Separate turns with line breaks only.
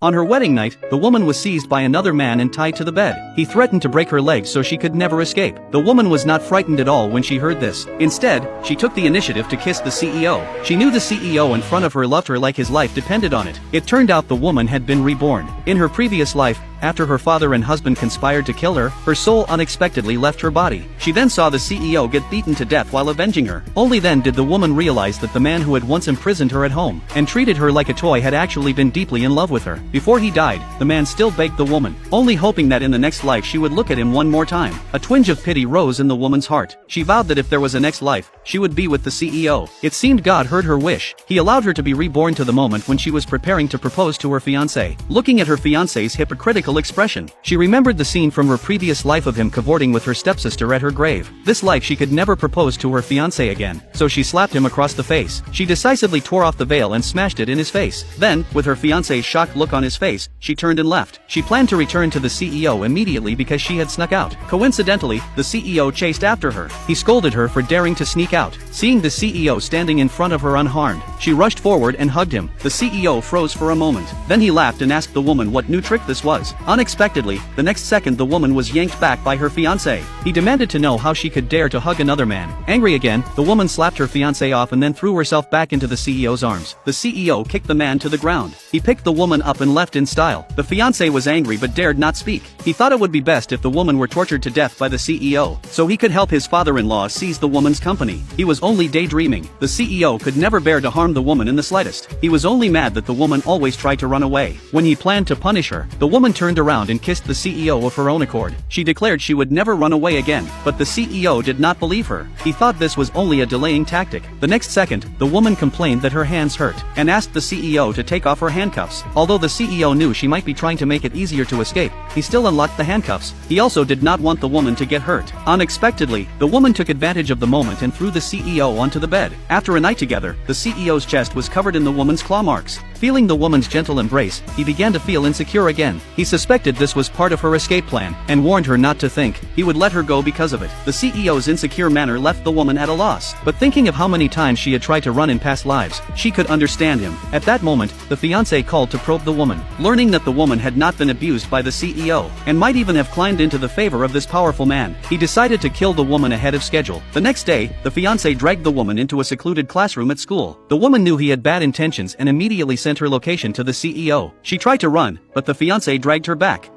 On her wedding night, the woman was seized by another man and tied to the bed. He threatened to break her legs so she could never escape. The woman was not frightened at all when she heard this. Instead, she took the initiative to kiss the CEO. She knew the CEO in front of her loved her like his life depended on it. It turned out the woman had been reborn. In her previous life, after her father and husband conspired to kill her, her soul unexpectedly left her body. She then saw the CEO get beaten to death while avenging her. Only then did the woman realize that the man who had once imprisoned her at home and treated her like a toy had actually been deeply in love with her. Before he died, the man still begged the woman, only hoping that in the next life she would look at him one more time. A twinge of pity rose in the woman's heart. She vowed that if there was a next life, she would be with the CEO. It seemed God heard her wish. He allowed her to be reborn to the moment when she was preparing to propose to her fiancé. Looking at her fiancé's hypocritical expression, she remembered the scene from her previous life of him cavorting with her stepsister at her grave. This life she could never propose to her fiancé again, so she slapped him across the face. She decisively tore off the veil and smashed it in his face. Then, with her fiancé's shocked look on his face, she turned and left. She planned to return to the CEO immediately because she had snuck out. Coincidentally, the CEO chased after her. He scolded her for daring to sneak out. Seeing the CEO standing in front of her unharmed, she rushed forward and hugged him. The CEO froze for a moment. Then he laughed and asked the woman what new trick this was. Unexpectedly, the next second the woman was yanked back by her fiancé. He demanded to know how she could dare to hug another man. Angry again, the woman slapped her fiancé off and then threw herself back into the CEO's arms. The CEO kicked the man to the ground. He picked the woman up and left in style. The fiancé was angry but dared not speak. He thought it would be best if the woman were tortured to death by the CEO, so he could help his father-in-law seize the woman's company. He was only daydreaming. The CEO could never bear to harm the woman in the slightest. He was only mad that the woman always tried to run away. When he planned to punish her, the woman turned around and kissed the CEO of her own accord. She declared she would never run away again, but the CEO did not believe her. He thought this was only a delaying tactic. The next second, the woman complained that her hands hurt, and asked the CEO to take off her handcuffs. Although the CEO knew she might be trying to make it easier to escape, he still unlocked the handcuffs. He also did not want the woman to get hurt. Unexpectedly, the woman took advantage of the moment and threw the CEO onto the bed. After a night together, the CEO's chest was covered in the woman's claw marks. Feeling the woman's gentle embrace, he began to feel insecure again. He suspected this was part of her escape plan, and warned her not to think he would let her go because of it. The CEO's insecure manner left the woman at a loss, but thinking of how many times she had tried to run in past lives, she could understand him. At that moment, the fiancé called to probe the woman. Learning that the woman had not been abused by the CEO, and might even have climbed into the favor of this powerful man, he decided to kill the woman ahead of schedule. The next day, the fiancé dragged the woman into a secluded classroom at school. The woman knew he had bad intentions and immediately sent her location to the CEO. She tried to run, but the fiancé dragged her back.